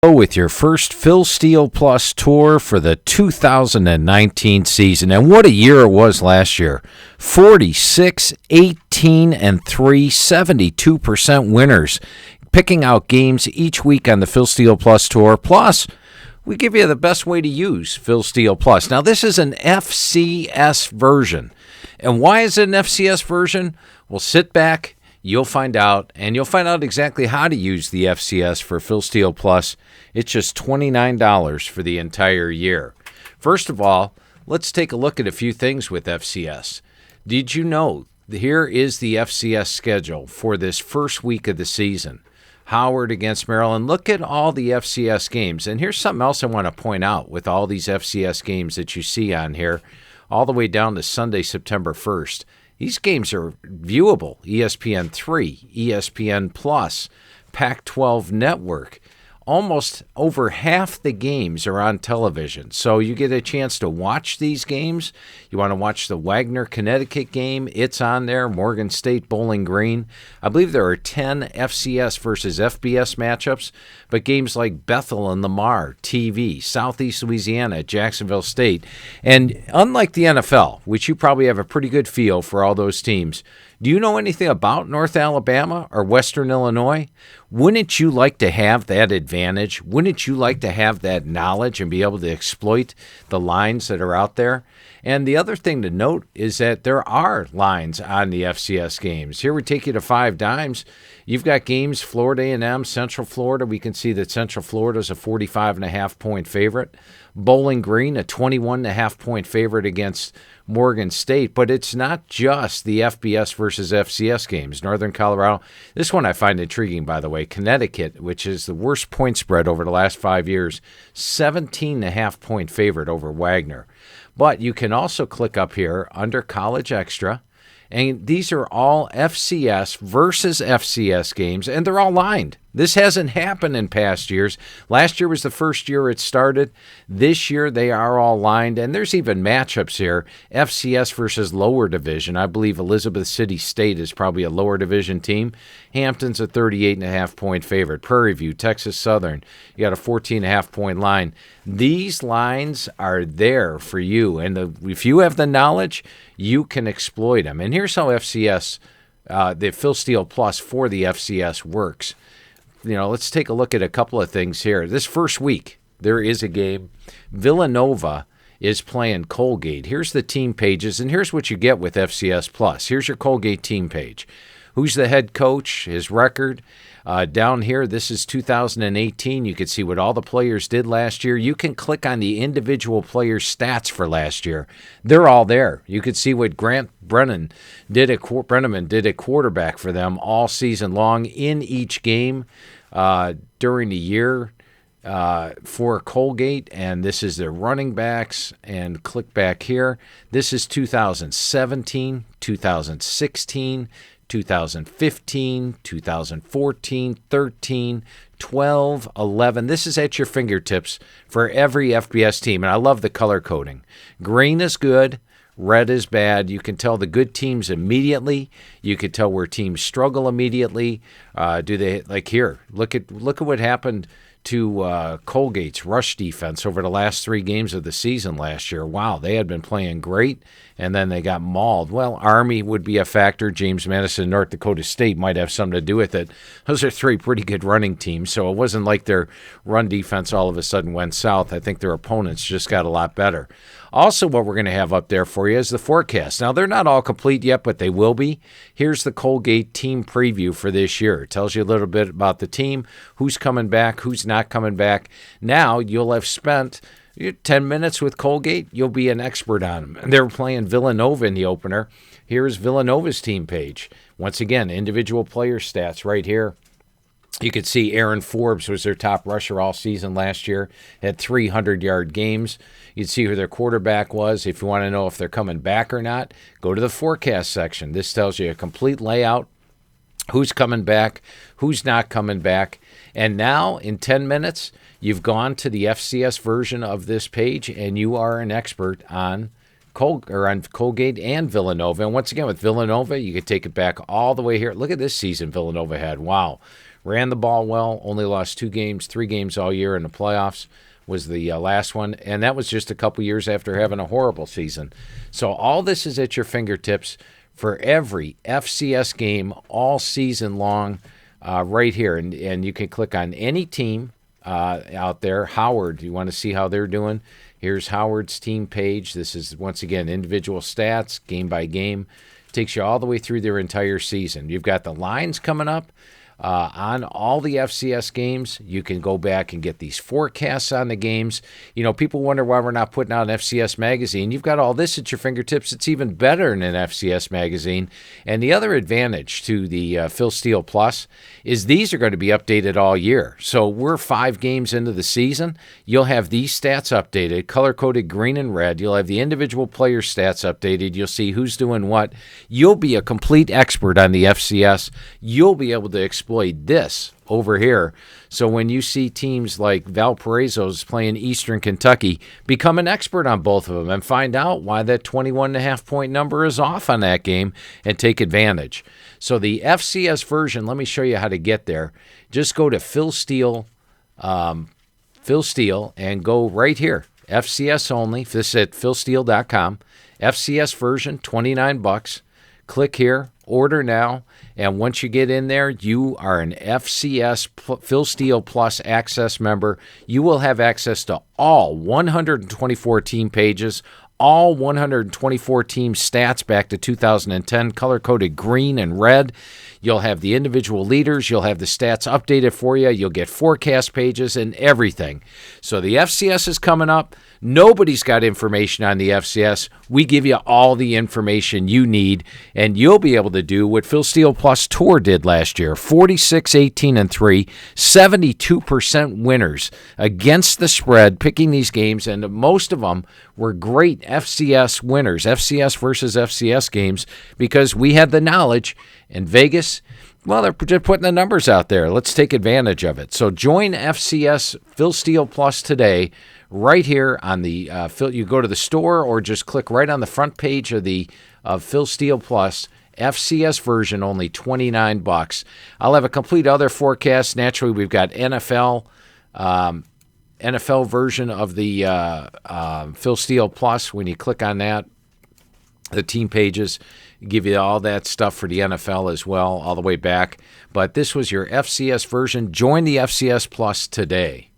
With your first Phil Steele Plus tour for the 2019 season. And what a year it was last year. 46, 18, and 3, 72% winners. Picking out games each week on the Phil Steele Plus tour. Plus, we give you the best way to use Phil Steele Plus. Now, this is an FCS version. And why is it an FCS version? Well, sit back. You'll find out, and you'll find out exactly how to use the FCS for Phil Steele Plus. It's just $29 for the entire year. First of all, let's take a look at a few things with FCS. Did you know, here is the FCS schedule for this first week of the season. Howard against Maryland. Look at all the FCS games. And here's something else I want to point out with all these FCS games that you see on here, all the way down to Sunday, September 1st. These games are viewable. ESPN 3, ESPN Plus, Pac-12 Network. Almost over half the games are on television. So you get a chance to watch these games. You want to watch the Wagner, Connecticut game. It's on there. Morgan State, Bowling Green. I believe there are 10 FCS versus FBS matchups. But games like Bethel and Lamar, TV, Southeast Louisiana, Jacksonville State. And unlike the NFL, which you probably have a pretty good feel for all those teams, do you know anything about North Alabama or Western Illinois? Wouldn't you like to have that advantage? Wouldn't you like to have that knowledge and be able to exploit the lines that are out there? And the other thing to note is that there are lines on the FCS games. Here we take you to 5 dimes. You've got games, Florida A&M, Central Florida. We can see that Central Florida is a 45.5-point favorite. Bowling Green, a 21.5-point favorite against Morgan State. But it's not just the FBS versus FCS games. Northern Colorado, this one I find intriguing, by the way. Connecticut, which is the worst point spread over the last 5 years, 17.5-point favorite over Wagner. But you can also click up here under College Extra, and these are all FCS versus FCS games, and they're all lined. This hasn't happened in past years. Last year was the first year it started. This year they are all lined, and there's even matchups here. FCS versus lower division. I believe Elizabeth City State is probably a lower division team. Hampton's a 38.5-point favorite. Prairie View, Texas Southern, you got a 14.5-point line. These lines are there for you, and if you have the knowledge, you can exploit them. And here's how FCS, the Phil Steele Plus for the FCS works. Let's take a look at a couple of things here. This first week, there is a game. Villanova is playing Colgate. Here's the team pages, and here's what you get with FCS Plus. Here's your Colgate team page. Who's the head coach, his record. Down here, this is 2018. You can see what all the players did last year. You can click on the individual player stats for last year. They're all there. You can see what Brenneman did at quarterback for them all season long in each game during the year for Colgate. And this is their running backs. And click back here. This is 2017, 2016, 2015, 2014, 13, 12, 11. This is at your fingertips for every FBS team. And I love the color coding. Green is good. Red is bad. You can tell the good teams immediately. You can tell where teams struggle immediately. Do they, like here, look at what happened to Colgate's rush defense over the last 3 games of the season last year. Wow, they had been playing great, and then they got mauled. Well, Army would be a factor. James Madison, North Dakota State might have something to do with it. Those are 3 pretty good running teams, so it wasn't like their run defense all of a sudden went south. I think their opponents just got a lot better. Also, what we're going to have up there for you is the forecast. Now, they're not all complete yet, but they will be. Here's the Colgate team preview for this year. It tells you a little bit about the team, who's coming back, who's not coming back. Now, you'll have spent 10 minutes with Colgate. You'll be an expert on them. And they're playing Villanova in the opener. Here's Villanova's team page. Once again, individual player stats right here. You could see Aaron Forbes was their top rusher all season last year, had 300-yard games. You'd see who their quarterback was. If you want to know if they're coming back or not, go to the forecast section. This tells you a complete layout, who's coming back, who's not coming back. And now, in 10 minutes, you've gone to the FCS version of this page, and you are an expert on Colgate and Villanova. And once again, with Villanova, you could take it back all the way here. Look at this season Villanova had. Wow. ran the ball well, only lost 3 games all year in the playoffs was the last one, and that was just a couple years after having a horrible season. So all this is at your fingertips for every FCS game all season long right here. And you can click on any team out there. Howard, you want to see how they're doing? Here's Howard's team page. This is, once again, individual stats, game by game. Takes you all the way through their entire season. You've got the lines coming up on all the FCS games. You can go back and get these forecasts on the games. You know, people wonder why we're not putting out an FCS magazine. You've got all this at your fingertips. It's even better than an FCS magazine. And the other advantage to the Phil Steele Plus is these are going to be updated all year. So we're 5 games into the season. You'll have these stats updated, color-coded green and red. You'll have the individual player stats updated. You'll see who's doing what. You'll be a complete expert on the FCS. You'll be able to exploit this over here. So when you see teams like Valparaiso's playing Eastern Kentucky, become an expert on both of them and find out why that 21.5 point number is off on that game and take advantage. So the FCS version, let me show you how to get there. Just go to Phil Steele, and go right here. FCS only. This is at philsteele.com. FCS version, $29. Click here, order now, and once you get in there, you are an FCS Phil Steele Plus Access member. You will have access to all 124 team pages, all 124 team stats back to 2010, color-coded green and red. You'll have the individual leaders. You'll have the stats updated for you. You'll get forecast pages and everything. So the FCS is coming up. Nobody's got information on the FCS. We give you all the information you need, and you'll be able to do what Phil Steele Plus Tour did last year. 46-18-3, 72% winners against the spread, picking these games, and most of them were great FCS winners, FCS versus FCS games, because we had the knowledge. In Vegas, well, they're just putting the numbers out there. Let's take advantage of it. So join FCS Phil Steele Plus today right here on the you go to the store or just click right on the front page of the Phil Steele Plus. FCS version, only $29. I'll have a complete other forecast. Naturally, we've got NFL version of the Phil Steele Plus. When you click on that, the team pages give you all that stuff for the NFL as well, all the way back. But this was your FCS version. Join the FCS Plus today.